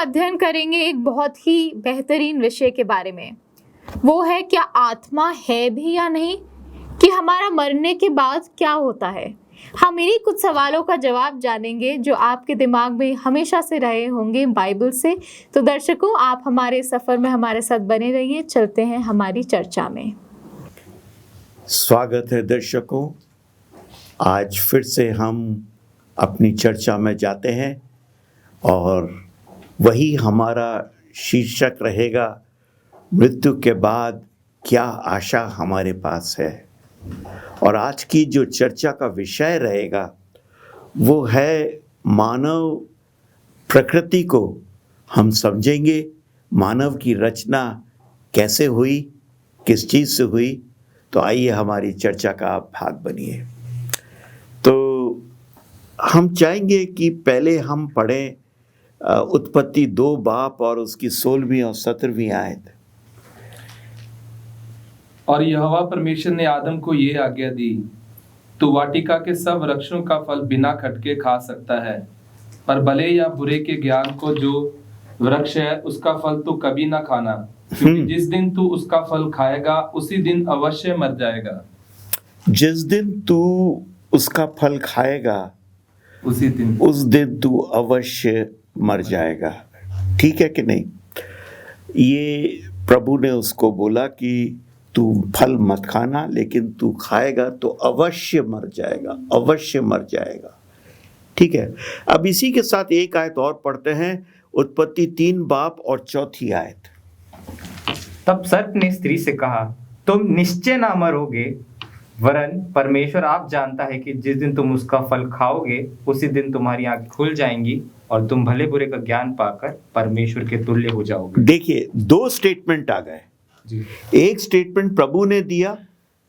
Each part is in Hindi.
अध्ययन करेंगे एक बहुत ही बेहतरीन विषय के बारे में। वो है क्या आत्मा है भी या नहीं, कि हमारा मरने के बाद क्या होता है। हम इन्हीं कुछ सवालों का जवाब जानेंगे जो आपके दिमाग में हमेशा से रहे होंगे बाइबल से। तो दर्शकों, आप हमारे सफर में हमारे साथ बने रहिए। चलते हैं हमारी चर्चा में। स्वागत है दर्शकों। आज फिर से हम अपनी चर्चा में जाते हैं और वही हमारा शीर्षक रहेगा, मृत्यु के बाद क्या आशा हमारे पास है। और आज की जो चर्चा का विषय रहेगा वो है मानव प्रकृति को हम समझेंगे। मानव की रचना कैसे हुई, किस चीज़ से हुई। तो आइए हमारी चर्चा का आप भाग बनिए। तो हम चाहेंगे कि पहले हम पढ़ें उत्पत्ति 2 बाब और उसकी 16वीं और 17वीं आयत। और यहोवा परमेश्वर ने आदम को ये आज्ञा दी, तू वाटिका के सब वृक्षों का फल बिना खटके खा सकता है, पर भले या बुरे के ज्ञान को जो वृक्ष है उसका फल तू कभी ना खाना, क्योंकि जिस दिन तू उसका फल खाएगा उसी दिन अवश्य मर जाएगा। जिस दिन तू उसका फल खाएगा उसी दिन उस दिन तू अवश्य मर जाएगा। ठीक है कि नहीं? ये प्रभु ने उसको बोला कि तू फल मत खाना, लेकिन तू खाएगा तो अवश्य मर जाएगा, अवश्य मर जाएगा। ठीक है। अब इसी के साथ एक आयत और पढ़ते हैं, उत्पत्ति 3 बाब और 4 आयत। तब सर्प ने स्त्री से कहा, तुम निश्चय ना मरोगे, वरन परमेश्वर आप जानता है कि जिस दिन तुम उसका फल खाओगे उसी दिन तुम्हारी आंखें खुल जाएंगी और तुम भले बुरे का ज्ञान पाकर परमेश्वर के तुल्य हो जाओगे। देखिए, 2 स्टेटमेंट आ गए। एक स्टेटमेंट प्रभु ने दिया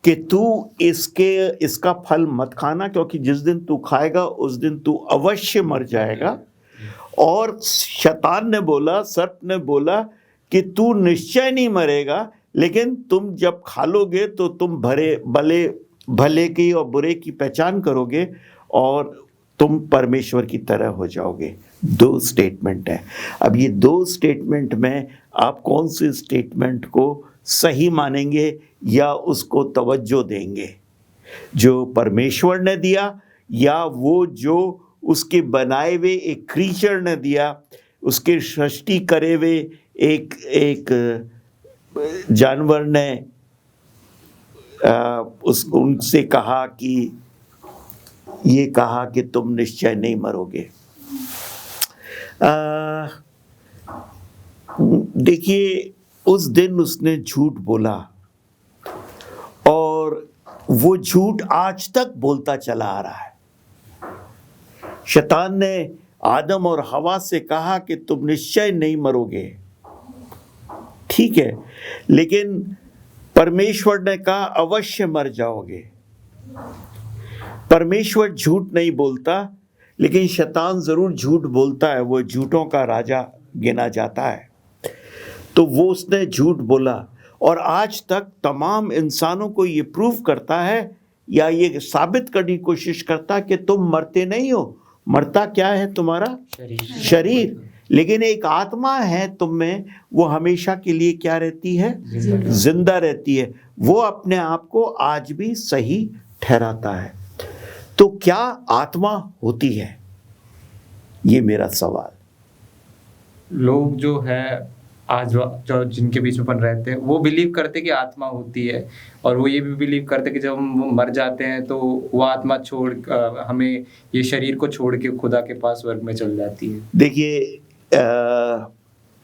कि तू इसका फल मत खाना, क्योंकि जिस दिन तू खाएगा उस दिन तू अवश्य मर जाएगा। और शैतान ने बोला, सर्प ने बोला कि तू निश्चय नहीं मरेगा, लेकिन तुम जब खा लोगे तो तुम भले की और बुरे की पहचान करोगे और तुम परमेश्वर की तरह हो जाओगे। 2 स्टेटमेंट है। अब ये 2 स्टेटमेंट में आप कौन से स्टेटमेंट को सही मानेंगे या उसको तवज्जो देंगे? जो परमेश्वर ने दिया या वो जो उसके बनाए हुए एक क्रीचर ने दिया, उसके सृष्टि करे हुए एक जानवर ने उनसे कहा कि तुम निश्चय नहीं मरोगे। देखिए, उस दिन उसने झूठ बोला और वो झूठ आज तक बोलता चला आ रहा है। शैतान ने आदम और हवा से कहा कि तुम निश्चय नहीं मरोगे। ठीक है, लेकिन परमेश्वर ने कहा अवश्य मर जाओगे। परमेश्वर झूठ नहीं बोलता, लेकिन शैतान जरूर झूठ बोलता है। वो झूठों का राजा गिना जाता है। तो वो उसने झूठ बोला और आज तक तमाम इंसानों को ये प्रूव करता है या ये साबित करने की कोशिश करता है कि तुम मरते नहीं हो। मरता क्या है? तुम्हारा शरीर, लेकिन एक आत्मा है तुम में, वो हमेशा के लिए क्या रहती है? जिंदा रहती है। वो अपने आप को आज भी सही ठहराता है। तो क्या आत्मा होती है? ये मेरा सवाल। लोग जो है आज जो जिनके बीच में अपन रहते हैं वो बिलीव करते कि आत्मा होती है, और वो ये भी बिलीव करते कि जब हम मर जाते हैं तो वो आत्मा हमें ये शरीर को छोड़ के खुदा के पास स्वर्ग में चल जाती है। देखिए,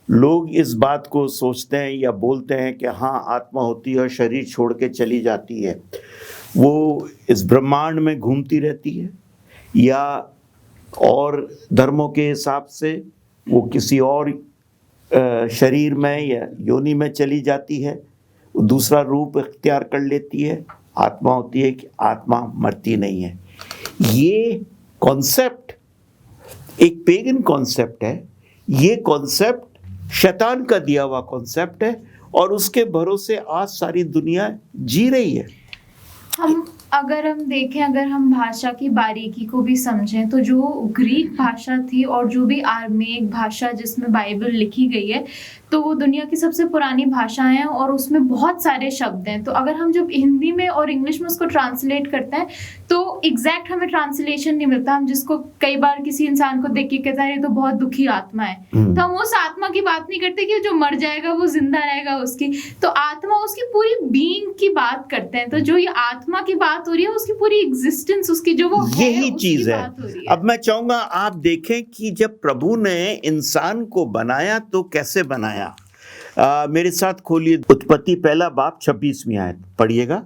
लोग इस बात को सोचते हैं या बोलते हैं कि हाँ आत्मा होती है और शरीर छोड़ के चली जाती है। वो इस ब्रह्मांड में घूमती रहती है या और धर्मों के हिसाब से वो किसी और शरीर में या योनि में चली जाती है, वो दूसरा रूप इख्तियार कर लेती है। आत्मा होती है कि आत्मा मरती नहीं है। ये कॉन्सेप्ट एक पेगन कॉन्सेप्ट है। ये कॉन्सेप्ट शैतान का दिया हुआ कॉन्सेप्ट है और उसके भरोसे आज सारी दुनिया जी रही है। अगर हम देखें, अगर हम भाषा की बारीकी को भी समझें, तो जो ग्रीक भाषा थी और जो भी आर्मेयिक भाषा जिसमें बाइबल लिखी गई है, तो वो दुनिया की सबसे पुरानी भाषा है और उसमें बहुत सारे शब्द हैं। तो अगर हम जब हिंदी में और इंग्लिश में उसको ट्रांसलेट करते हैं तो एग्जैक्ट हमें ट्रांसलेशन नहीं मिलता। हम जिसको कई बार किसी इंसान को देख के कहता है ये तो बहुत दुखी आत्मा है, तो हम उस आत्मा की बात नहीं करते कि जो मर जाएगा वो जिंदा रहेगा उसकी, तो आत्मा उसकी पूरी बीइंग की बात करते हैं। तो जो ये आत्मा की बात हो रही है उसकी पूरी एग्जिस्टेंस, उसकी जो वो है, यही उसकी चीज है। बात हो रही है। अब मैं चाहूंगा आप देखें कि जब प्रभु ने इंसान को बनाया तो कैसे बनाया। मेरे साथ खोलिए उत्पत्ति पहला बाब 26वीं आयत पढ़िएगा।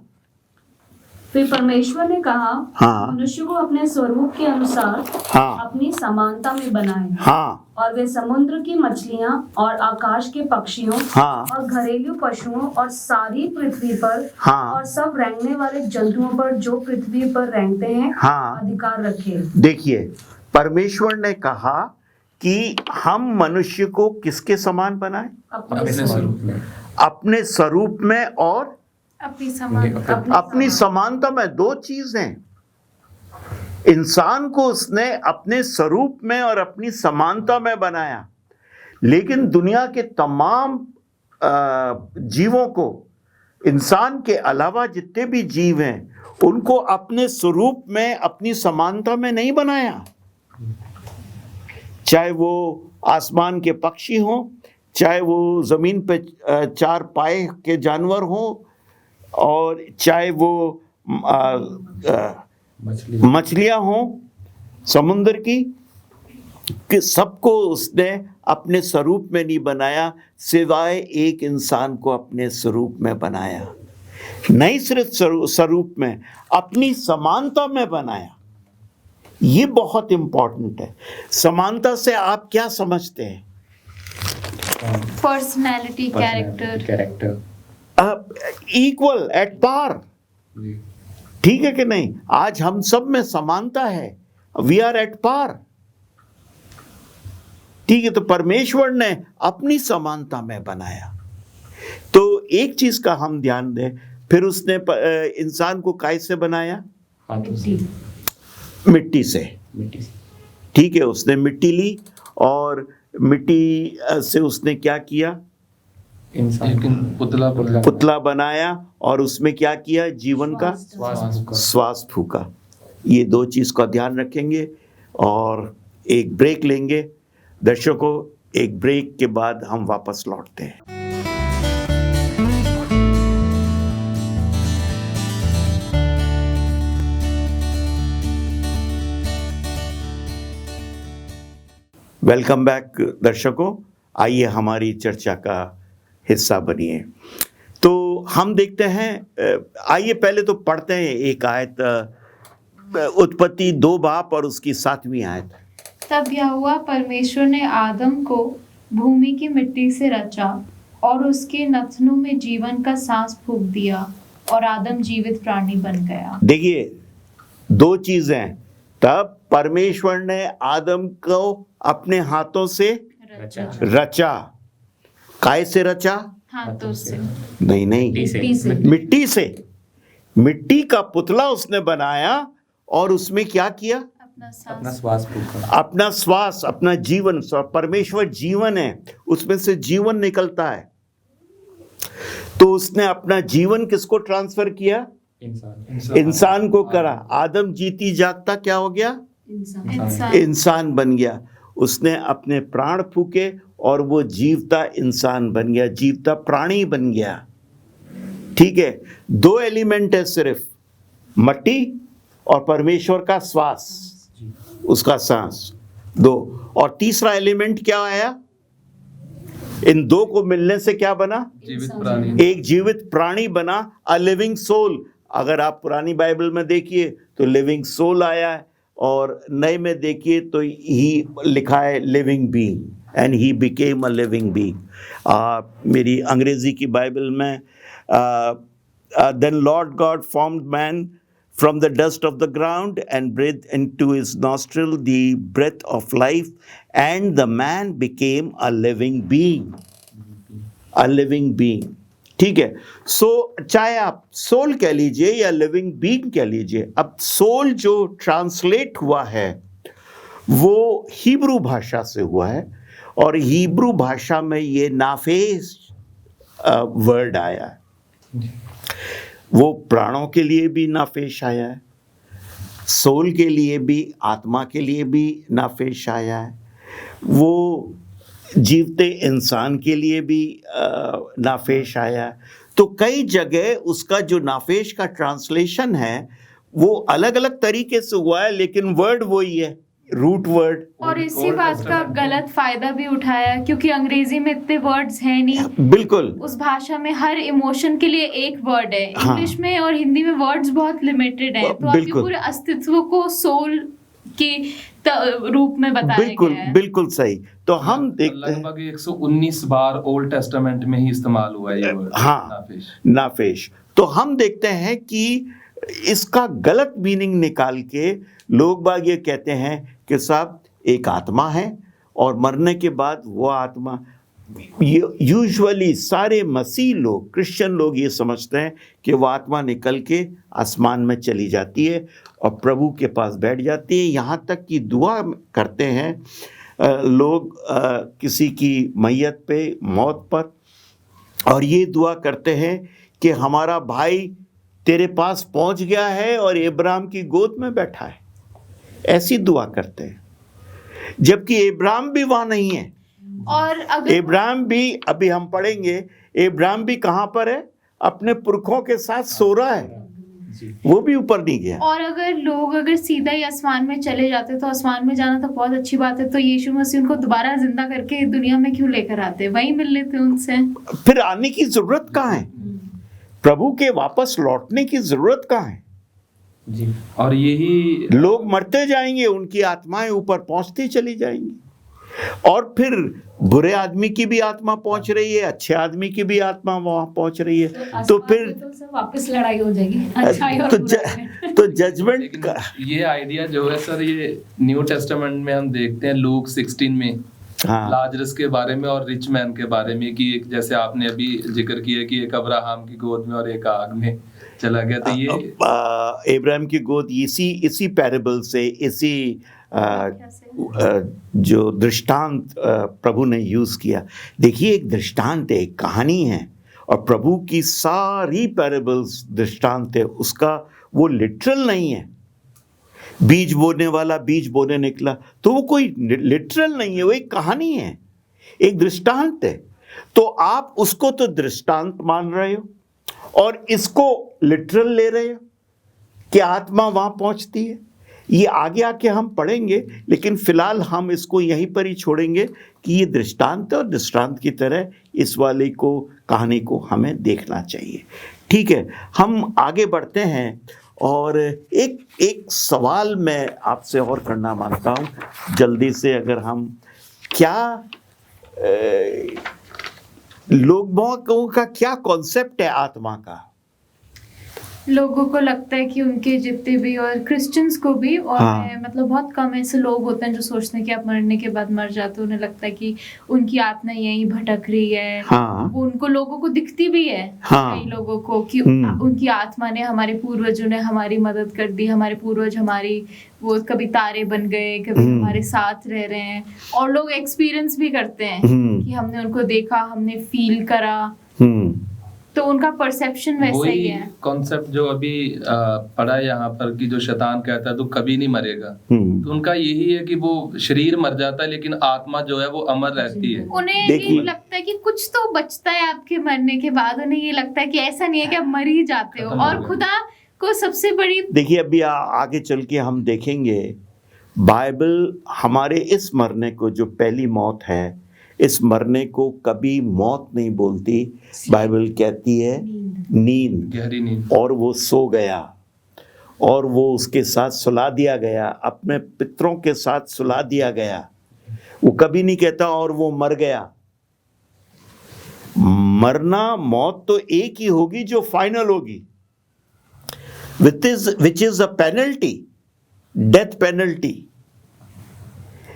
फिर परमेश्वर ने कहा, हाँ। मनुष्य को अपने स्वरूप के अनुसार हाँ। अपनी समानता में बनाए, हाँ। और वे समुद्र की मछलियां और आकाश के पक्षियों हाँ। और घरेलू पशुओं और सारी पृथ्वी पर हाँ। और सब रेंगने वाले जंतुओं पर जो पृथ्वी पर रेंगते हैं हाँ। अधिकार रखे। देखिए, परमेश्वर ने कहा कि हम मनुष्य को किसके समान बनाए? अपने स्वरूप में। अपने स्वरूप में और अपनी समानता, अपनी समानता में। दो चीजें, इंसान को उसने अपने स्वरूप में और अपनी समानता में बनाया, लेकिन दुनिया के तमाम जीवों को, इंसान के अलावा जितने भी जीव हैं, उनको अपने स्वरूप में, अपनी समानता में नहीं बनाया। चाहे वो आसमान के पक्षी हों, चाहे वो जमीन पे चार पाए के जानवर हों, और चाहे वो मछलियां हों समुद्र की, कि सबको उसने अपने स्वरूप में नहीं बनाया, सिवाय एक इंसान को अपने स्वरूप में बनाया। नहीं सिर्फ स्वरूप में, अपनी समानता में बनाया। ये बहुत इंपॉर्टेंट है। समानता से आप क्या समझते हैं? Personality, character, equal, at par, ठीक है कि नहीं? आज हम सब में समानता है, वी आर एट पार, ठीक है। तो परमेश्वर ने अपनी समानता में बनाया। तो एक चीज का हम ध्यान दें, फिर उसने इंसान को काय से बनाया? मिट्टी से, ठीक है। उसने मिट्टी ली और मिट्टी से उसने क्या किया? पुतला बनाया और उसमें क्या किया? जीवन का श्वास फूका। ये दो चीज का ध्यान रखेंगे और एक ब्रेक लेंगे। दर्शकों, एक ब्रेक के बाद हम वापस लौटते हैं। वेलकम बैक दर्शकों, आइए हमारी चर्चा का हिस्सा बनिए। तो हम देखते हैं, आइए पहले तो पढ़ते हैं एक आयत, उत्पत्ति 2 बाब और उसकी 7वीं आयत। तब यहोवा परमेश्वर ने आदम को भूमि की मिट्टी से रचा और उसके नथनों में जीवन का सांस फूंक दिया और आदम जीवित प्राणी बन गया। देखिए, दो चीजें। तब परमेश्वर ने आदम को अपने हाथों से रचा। काय से रचा? हाथों से नहीं, मिट्टी से। मिट्टी का पुतला उसने बनाया और उसमें क्या किया? अपना श्वास फूंका। अपना श्वास, अपना जीवन। परमेश्वर जीवन है, उसमें से जीवन निकलता है। तो उसने अपना जीवन किसको ट्रांसफर किया? इंसान को करा। आदम जीती जागता क्या हो गया? इंसान बन गया। उसने अपने प्राण फूके और वो जीवता इंसान बन गया, जीवता प्राणी बन गया, ठीक है। 2 एलिमेंट है सिर्फ, मट्टी और परमेश्वर का श्वास, उसका सांस, 2। और तीसरा एलिमेंट क्या आया? इन 2 को मिलने से क्या बना? जीवित प्राणी। एक जीवित प्राणी बना, अ लिविंग सोल। अगर आप पुरानी बाइबल में देखिए तो लिविंग सोल आया है, और नए में देखिए तो ही लिखा है living being, and he became a living being. मेरी अंग्रेजी की बाइबल में then lord god formed man from the dust of the ground and breathed into his nostril the breath of life, and the man became a living being. A living being, ठीक है। सो चाहे आप सोल कह लीजिए या लिविंग बीइंग कह लीजिए, अब सोल जो ट्रांसलेट हुआ है वो हिब्रू भाषा से हुआ है, और हिब्रू भाषा में ये नाफेस वर्ड आया है। वो प्राणों के लिए भी नाफेश आया है, सोल के लिए भी, आत्मा के लिए भी नाफेश आया है, वो जीवते इंसान के लिए भी नाफेश आया है। तो कई जगह उसका जो नाफेश का ट्रांसलेशन है वो अलग अलग तरीके से हुआ है, लेकिन वर्ड वही है, रूट वर्ड। और इसी बात का गलत फायदा भी उठाया, क्योंकि अंग्रेजी में इतने वर्ड्स हैं नहीं। बिल्कुल, उस भाषा में हर इमोशन के लिए एक वर्ड है। हाँ। इंग्लिश में और हिंदी में वर्ड्स बहुत लिमिटेड हैं, तो आपके बिल्कुल। पूरे अस्तित्व को सोल के रूप में बताया बिल्कुल गया है। बिल्कुल सही। तो हम देखते हैं लगभग 119 बार ओल्ड टेस्टामेंट में ही इस्तेमाल हुआ है ये वर्ड, हाँ, नाफेश। नाफेश। तो हम देखते हैं कि इसका गलत मीनिंग निकाल के लोग बाग ये कहते हैं कि साहब एक आत्मा है और मरने के बाद वो आत्मा, यूजुअली सारे मसीह लोग, क्रिश्चियन लोग ये समझते हैं कि वो आत्मा निकल के आसमान में चली जाती है और प्रभु के पास बैठ जाती है। यहाँ तक कि दुआ करते हैं लोग किसी की मैयत पे, मौत पर, और ये दुआ करते हैं कि हमारा भाई तेरे पास पहुंच गया है और इब्राहिम की गोद में बैठा है। ऐसी दुआ करते हैं, जबकि इब्राहिम भी वहां नहीं है। और अगर इब्राहिम भी, अभी हम पढ़ेंगे, इब्राहिम भी कहां पर है? अपने पुरखों के साथ सो रहा है, वो भी ऊपर नहीं गया। और अगर लोग सीधा ही आसमान में चले जाते तो आसमान में जाना तो बहुत अच्छी बात है, तो यीशु मसीह उनको दोबारा जिंदा करके दुनिया में क्यों लेकर आते? वहीं मिल लेते उनसे। फिर आने की जरूरत कहाँ है? प्रभु के वापस लौटने की जरूरत कहाँ है? जी। और यही लोग मरते जाएंगे, उनकी आत्माएं ऊपर पहुंचती चली जाएंगी, और फिर बुरे आदमी की भी आत्मा पहुंच रही है, अच्छे आदमी की भी आत्मा वहां पहुंच रही है। तो फिर तो सब वापस लड़ाई हो जाएगी, अच्छाई और तो बुराई में। तो जजमेंट लेकिन का, ये आइडिया जो है सर, ये न्यू टेस्टामेंट में हम देखते हैं लूक 16 में हाँ, लाजरस के बारे में और रिच मैन के बारे में, कि एक, जैसे आपने अभी जिक्र किया कि एक अब्राहम की गोद में और एक आग में चला गया। तो ये इब्राहिम की गोद इसी पैराबल से, इसी जो दृष्टांत प्रभु ने यूज किया। देखिए, एक दृष्टांत है, एक कहानी है, और प्रभु की सारी पैराबल्स दृष्टांत है, उसका वो लिटरल नहीं है। बीज बोने वाला बीज बोने निकला, तो वो कोई लिटरल नहीं है, वो एक कहानी है, एक दृष्टांत है। तो आप उसको तो दृष्टांत मान रहे हो और इसको लिटरल ले रहे हो कि आत्मा वहां पहुंचती है। ये आगे आके हम पढ़ेंगे, लेकिन फिलहाल हम इसको यहीं पर ही छोड़ेंगे कि ये दृष्टांत है, और दृष्टांत की तरह इस वाले को, कहानी को हमें देखना चाहिए। ठीक है, हम आगे बढ़ते हैं, और एक सवाल मैं आपसे और करना मांगता हूँ जल्दी से। अगर हम क्या लोगों का क्या कॉन्सेप्ट है आत्मा का? लोगों को लगता है कि उनके जितने भी, और क्रिश्चियंस को भी, और हाँ। मतलब बहुत कम ऐसे लोग होते हैं जो सोचते हैं कि आप मरने के बाद मर जाते हो। उन्हें लगता है कि उनकी आत्मा यहीं भटक रही है। हाँ, वो उनको लोगों को दिखती भी है, हाँ। कई लोगों को, कि हम्म। उनकी आत्मा ने, हमारे पूर्वजों ने हमारी मदद कर दी, हमारे पूर्वज हमारी, वो कभी तारे बन गए, कभी हमारे साथ रह रहे हैं। और लोग एक्सपीरियंस भी करते हैं कि हमने उनको देखा, हमने फील करा, तो उनका परसेप्शन वैसा ही है। कॉन्सेप्ट जो अभी पढ़ा है यहाँ पर, कि जो शैतान कहता है तो कभी नहीं मरेगा, तो उनका यही है कि वो शरीर मर जाता है लेकिन आत्मा जो है वो अमर रहती है। उन्हें देखिए- ये लगता है कि कुछ तो बचता है आपके मरने के बाद। उन्हें ये लगता है कि ऐसा नहीं है कि आप मर ही जाते हो। खत्म हो और गया। खुदा को सबसे बड़ी, देखिए, अभी आगे चल के हम देखेंगे, बाइबल हमारे इस मरने को, जो पहली मौत है, इस मरने को कभी मौत नहीं बोलती। बाइबल कहती है नींद, गहरी नींद। और वो सो गया, और वो उसके साथ सुला दिया गया, अपने पितरों के साथ सुला दिया गया। वो कभी नहीं कहता और वो मर गया। मरना, मौत तो एक ही होगी जो फाइनल होगी, which is a penalty, death penalty.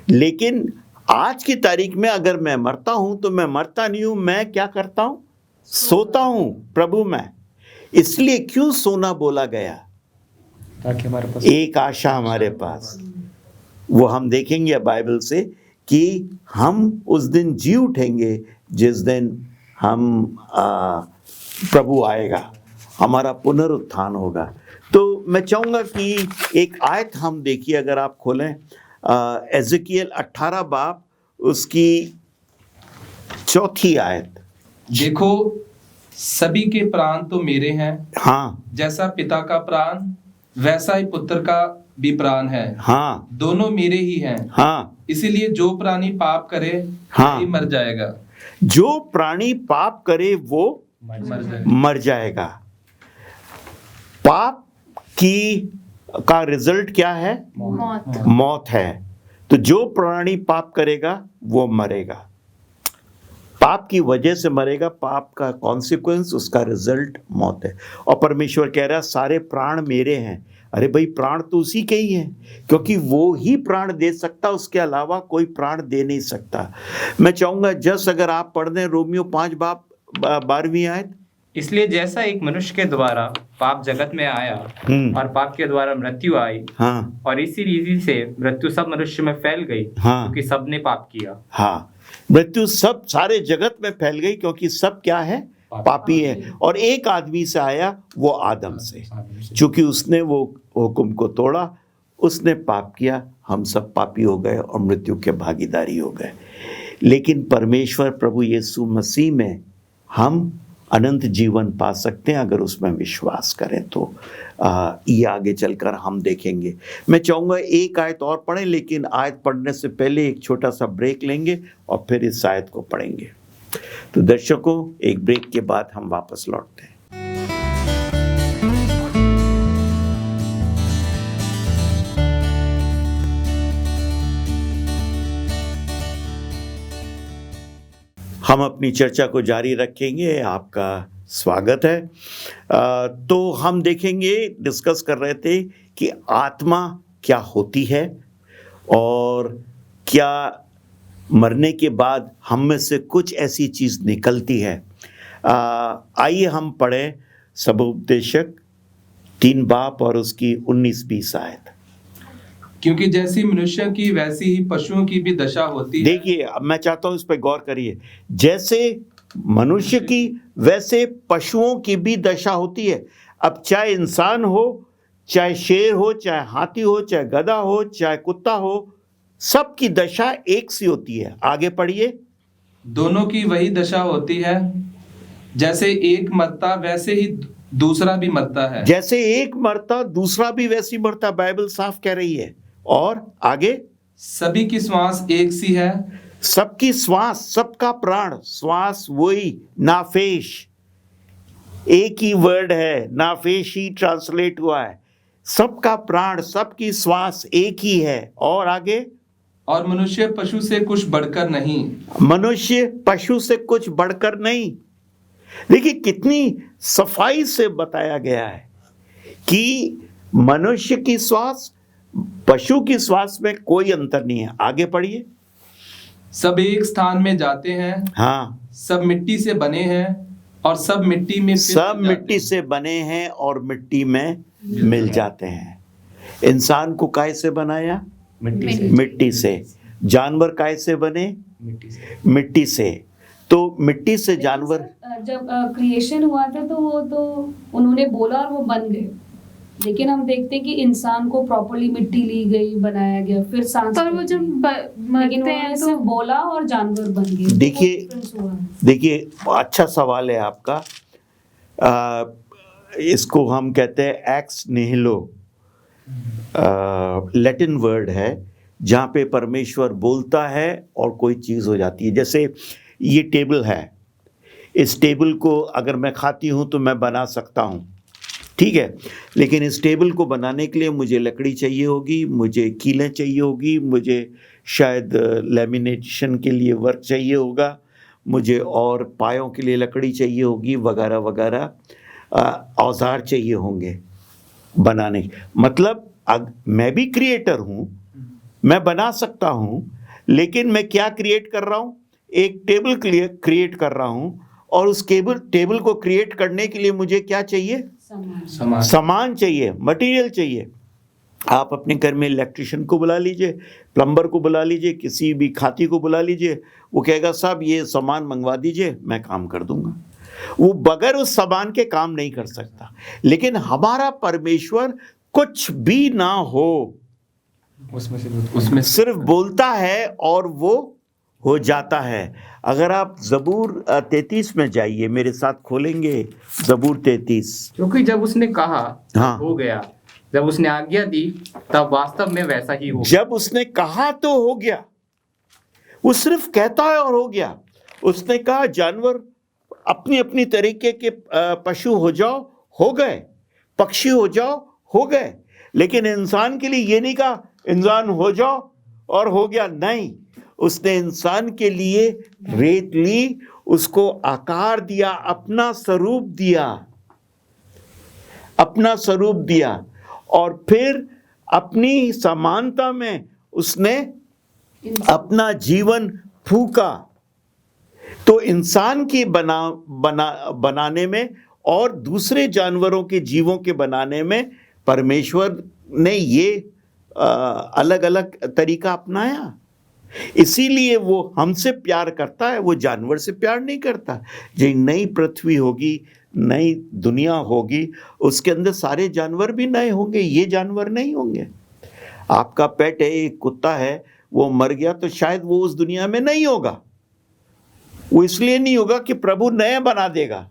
लेकिन आज की तारीख में अगर मैं मरता हूं तो मैं मरता नहीं हूं, मैं क्या करता हूं? सोता हूं प्रभु में। इसलिए क्यों सोना बोला गया? ताकि हमारे पास एक आशा हमारे पास, वो हम देखेंगे बाइबल से कि हम उस दिन जी उठेंगे जिस दिन हम प्रभु आएगा, हमारा पुनरुत्थान होगा। तो मैं चाहूँगा कि एक आयत हम देखिए, अगर आप खोलें एज़ेकिएल 18 बाब उसकी 4 आयत। देखो सभी के प्राण तो मेरे हैं, हाँ जैसा पिता का प्राण वैसा ही पुत्र का भी प्राण है, हाँ दोनों मेरे ही हैं। हाँ, इसीलिए जो प्राणी पाप करे हाँ। वही मर जाएगा। जो प्राणी पाप करे वो मर जाएगा। मर जाएगा। पाप का रिजल्ट क्या है? मौत। मौत है। तो जो प्राणी पाप करेगा वो मरेगा, पाप की वजह से मरेगा, पाप का कॉन्सिक्वेंस, उसका रिजल्ट मौत है। और परमेश्वर कह रहा है सारे प्राण मेरे हैं। अरे भाई, प्राण तो उसी के ही हैं, क्योंकि वो ही प्राण दे सकता, उसके अलावा कोई प्राण दे नहीं सकता। मैं चाहूंगा जस अगर आप पढ़ दें रोमियो 5 बाब 12वीं आयत। इसलिए जैसा एक मनुष्य के द्वारा पाप जगत में आया और पाप के द्वारा मृत्यु आई, हाँ और इसी रीति से मृत्यु सब मनुष्य में फैल गई, हाँ, क्योंकि सबने पाप किया। हाँ, मृत्यु सब सारे जगत में फैल गई क्योंकि सब क्या है? पापी है। और एक आदमी से आया, वो आदम से, चूंकि उसने वो हुक्म को तोड़ा, उसने पाप किया, हम सब पापी हो गए और मृत्यु के भागीदारी हो गए। लेकिन परमेश्वर प्रभु यीशु मसीह में हम अनंत जीवन पा सकते हैं अगर उसमें विश्वास करें। तो ये आगे चलकर हम देखेंगे। मैं चाहूँगा एक आयत और पढ़ें, लेकिन आयत पढ़ने से पहले एक छोटा सा ब्रेक लेंगे और फिर इस आयत को पढ़ेंगे। तो दर्शकों, एक ब्रेक के बाद हम वापस लौटते हैं। हम अपनी चर्चा को जारी रखेंगे। आपका स्वागत है। तो हम देखेंगे, डिस्कस कर रहे थे कि आत्मा क्या होती है और क्या मरने के बाद हम में से कुछ ऐसी चीज़ निकलती है। आइए हम पढ़ें सबोपदेशक 3 बाब और उसकी 19-20 आयत। क्योंकि जैसी मनुष्य की वैसी ही पशुओं की भी दशा होती है। देखिए, अब मैं चाहता हूं इस पर गौर करिए। जैसे मनुष्य की वैसे पशुओं की भी दशा होती है। अब चाहे इंसान हो, चाहे शेर हो, चाहे हाथी हो, चाहे गधा हो, चाहे कुत्ता हो, सबकी दशा एक सी होती है। आगे पढ़िए। दोनों की वही दशा होती है, जैसे एक मरता वैसे ही दूसरा भी मरता है। जैसे एक मरता दूसरा भी वैसी मरता, बाइबल साफ कह रही है। और आगे, सभी की श्वास एक सी है। सबकी श्वास, सबका प्राण, श्वास वही नाफेश, एक ही वर्ड है, नाफेश ही ट्रांसलेट हुआ है। सबका प्राण, सबकी श्वास एक ही है। और आगे, और मनुष्य पशु से कुछ बढ़कर नहीं। मनुष्य पशु से कुछ बढ़कर नहीं। देखिए कितनी सफाई से बताया गया है कि मनुष्य की श्वास, पशु की श्वास में कोई अंतर नहीं है। आगे पढ़िए। सब एक स्थान में जाते हैं, हाँ, सब मिट्टी से बने हैं और सब मिट्टी में सब मिट्टी से बने हैं और मिट्टी में मिल जाते हैं। इंसान को काहे से बनाया? मिट्टी से। मिट्टी से। जानवर काहे से बने? मिट्टी से। मिट्टी से। तो मिट्टी से जानवर, जब क्रिएशन हुआ था तो वो तो उन्होंने बोला और वो बन गए, लेकिन हम देखते हैं कि इंसान को प्रॉपर्ली मिट्टी ली गई, बनाया गया, फिर सांस पर वो जब लेकिन मरते उन्होंने हैं सिर्फ तो बोला और जानवर बन गए। देखिए- तो वो difference हुआ। देखिए अच्छा सवाल है आपका। इसको हम कहते हैं एक्स निहिलो, लैटिन वर्ड है जहाँ पे परमेश्वर बोलता है और कोई चीज़ हो जाती है। जैसे ये टेबल है, इस टेबल को अगर मैं खाती हूँ तो मैं बना सकता हूँ, ठीक है, लेकिन इस टेबल को बनाने के लिए मुझे लकड़ी चाहिए होगी, मुझे कीलें चाहिए होगी, मुझे शायद लेमिनेशन के लिए वर्क चाहिए होगा, मुझे और पायों के लिए लकड़ी चाहिए होगी, वगैरह वगैरह औजार चाहिए होंगे बनाने। मतलब मैं भी क्रिएटर हूँ, मैं बना सकता हूँ, लेकिन मैं क्या क्रिएट कर रहा हूँ? एक टेबल क्रिएट कर रहा हूँ और उस टेबल को क्रिएट करने के लिए मुझे क्या चाहिए? समान सामान चाहिए, मटेरियल चाहिए। आप अपने घर में इलेक्ट्रिशियन को बुला लीजिए, प्लम्बर को बुला लीजिए, किसी भी खाती को बुला लीजिए, वो कहेगा साहब ये सामान मंगवा दीजिए, मैं काम कर दूंगा। वो बगैर उस सामान के काम नहीं कर सकता। लेकिन हमारा परमेश्वर कुछ भी ना हो, उसमें सिर्फ बोलता है और वो हो जाता है। अगर आप जबूर 33 में जाइए, मेरे साथ खोलेंगे जबूर 33। क्योंकि जब उसने कहा हाँ। हो गया, जब उसने आज्ञा दी, तब वास्तव में वैसा ही हो। जब उसने कहा तो हो गया। वो सिर्फ कहता है और हो गया। उसने कहा जानवर अपनी अपनी तरीके के पशु हो जाओ, हो गए, पक्षी हो जाओ, हो गए। लेकिन इंसान के लिए ये नहीं कहा इंसान हो जाओ और हो गया, नहीं। उसने इंसान के लिए रेत ली, उसको आकार दिया, अपना स्वरूप दिया, अपना स्वरूप दिया, और फिर अपनी समानता में उसने अपना जीवन फूका। तो इंसान के बनाने में और दूसरे जानवरों के जीवों के बनाने में परमेश्वर ने ये अलग अलग तरीका अपनाया। इसीलिए वो हमसे प्यार करता है, वो जानवर से प्यार नहीं करता। जो नई पृथ्वी होगी, नई दुनिया होगी, उसके अंदर सारे जानवर भी नए होंगे, ये जानवर नहीं होंगे। आपका पेट है, एक कुत्ता है, वो मर गया तो शायद वो उस दुनिया में नहीं होगा। वो इसलिए नहीं होगा कि प्रभु नए बना देगा।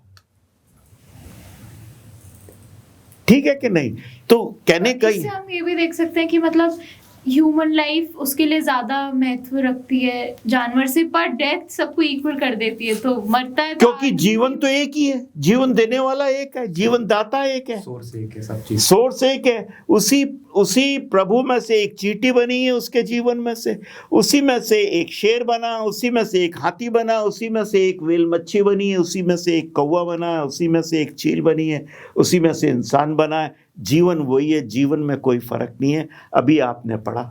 ठीक है कि नहीं? तो कहने का इससे हम ये भी देख सकते हैं कि मतलब ह्यूमन लाइफ उसके लिए ज्यादा महत्व रखती है जानवर से, पर डेथ सबको इक्वल कर देती है, तो मरता है तो क्योंकि जीवन तो एक ही है, जीवन देने वाला एक है, जीवन दाता एक है, सोर्स एक है, सब चीज सोर्स एक है। उसी प्रभु में से एक चींटी बनी है, उसके जीवन में से उसी में से एक शेर बना, उसी में से एक हाथी बना, उसी में से एक व्हेल मच्छी बनी है, उसी में से एक कौवा बना है, उसी में से एक चील बनी है, उसी में से इंसान बना है। जीवन वही है, जीवन में कोई फर्क नहीं है। अभी आपने पढ़ा,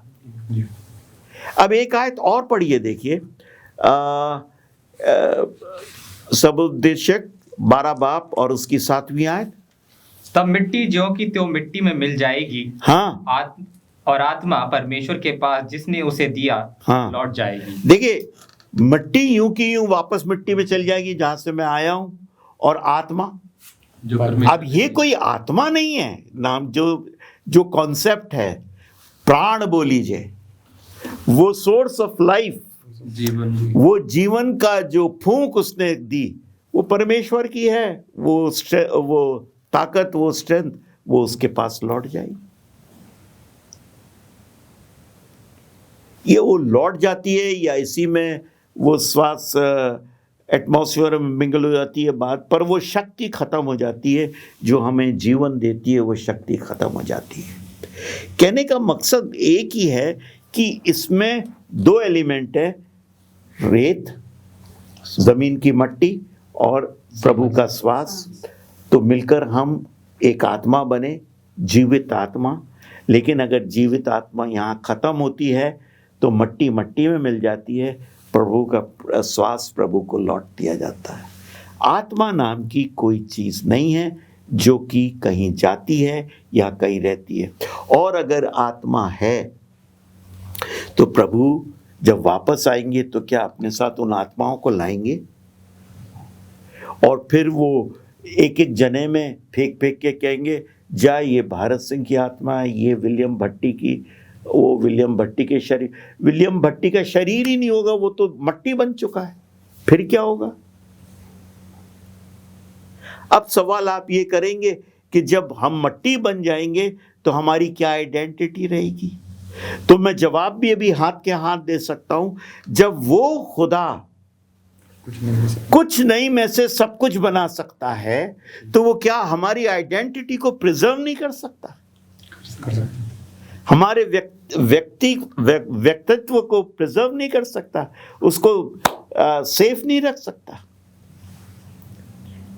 अब एक आयत और पढ़िए, देखिए सबोपदेशक 12 बाब और उसकी 7वीं आयत। तब मिट्टी ज्यों की त्यों मिट्टी में मिल जाएगी, हाँ, और आत्मा परमेश्वर के पास जिसने उसे दिया हाँ, लौट जाएगी। देखिए मिट्टी यूं की यूं वापस मिट्टी में चल जाएगी जहां से मैं आया हूं, और आत्मा, अब ये कोई आत्मा नहीं है नाम, जो कॉन्सेप्ट है, प्राण बोलीजिए, वो सोर्स ऑफ लाइफ, जीवन, वो जीवन का जो फूंक उसने दी, वो परमेश्वर की है। वो ताकत, वो स्ट्रेंथ, वो उसके पास लौट जाएगी। ये वो लौट जाती है या इसी में वो श्वास एटमॉस्फेयर में मिंगल हो जाती है बात, पर वो शक्ति खत्म हो जाती है जो हमें जीवन देती है, वो शक्ति खत्म हो जाती है। कहने का मकसद एक ही है कि इसमें 2 एलिमेंट है, रेत, जमीन की मट्टी, और प्रभु का श्वास, तो मिलकर हम एक आत्मा बने, जीवित आत्मा। लेकिन अगर जीवित आत्मा यहाँ खत्म होती है तो मट्टी मट्टी में मिल जाती है, प्रभु का श्वास प्रभु को लौट दिया जाता है। आत्मा नाम की कोई चीज़ नहीं है जो कि कहीं जाती है या कहीं रहती है। और अगर आत्मा है तो प्रभु जब वापस आएंगे तो क्या अपने साथ उन आत्माओं को लाएंगे, और फिर वो एक एक जने में फेंक फेंक के कहेंगे जा ये भारत सिंह की आत्मा है, ये विलियम भट्टी की, वो विलियम भट्टी के शरीर, विलियम भट्टी का शरीर ही नहीं होगा, वो तो मट्टी बन चुका है, फिर क्या होगा? अब सवाल आप ये करेंगे कि जब हम मट्टी बन जाएंगे तो हमारी क्या आइडेंटिटी रहेगी? तो मैं जवाब भी अभी हाथ के हाथ दे सकता हूं, जब वो खुदा कुछ नहीं में से सब कुछ बना सकता है, तो वो क्या हमारी आइडेंटिटी को प्रिजर्व नहीं कर सकता? हमारे व्यक्तित्व को प्रिजर्व नहीं कर सकता? उसको सेफ नहीं रख सकता?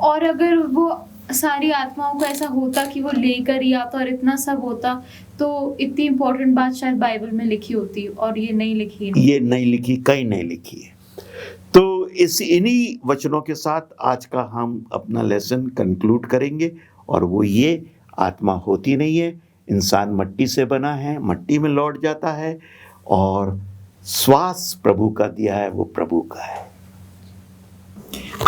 और अगर वो सारी आत्माओं को ऐसा होता कि वो लेकर ही आता और इतना सब होता, तो इतनी इंपॉर्टेंट बात शायद बाइबल में लिखी होती, और ये नहीं लिखी है। ये नहीं लिखी, कहीं नहीं लिखी है। तो इन्हीं वचनों के साथ आज का हम अपना लेसन कंक्लूड करेंगे, और वो ये, आत्मा होती नहीं है, इंसान मट्टी से बना है, मट्टी में लौट जाता है, और श्वास प्रभु का दिया है, वो प्रभु का है।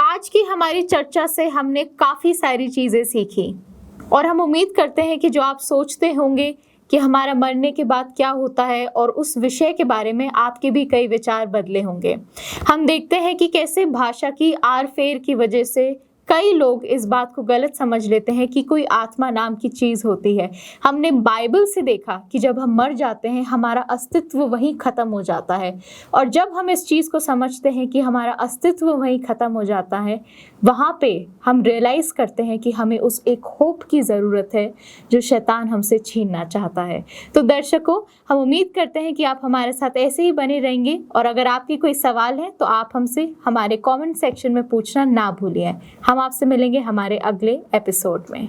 आज की हमारी चर्चा से हमने काफी सारी चीजें सीखी, और हम उम्मीद करते हैं कि जो आप सोचते होंगे कि हमारा मरने के बाद क्या होता है, और उस विषय के बारे में आपके भी कई विचार बदले होंगे। हम देखते हैं कि कैसे भाषा की आर फेर की वजह से कई लोग इस बात को गलत समझ लेते हैं कि कोई आत्मा नाम की चीज होती है। हमने बाइबल से देखा कि जब हम मर जाते हैं हमारा अस्तित्व वहीं खत्म हो जाता है, और जब हम इस चीज को समझते हैं कि हमारा अस्तित्व वहीं खत्म हो जाता है, वहां पे हम रियलाइज करते हैं कि हमें उस एक होप की जरूरत है जो शैतान हमसे छीनना चाहता है। तो दर्शकों, हम उम्मीद करते हैं कि आप हमारे साथ ऐसे ही बने रहेंगे, और अगर आपके कोई सवाल है तो आप हमसे हमारे कमेंट सेक्शन में पूछना ना भूलिए। हम आपसे मिलेंगे हमारे अगले एपिसोड में।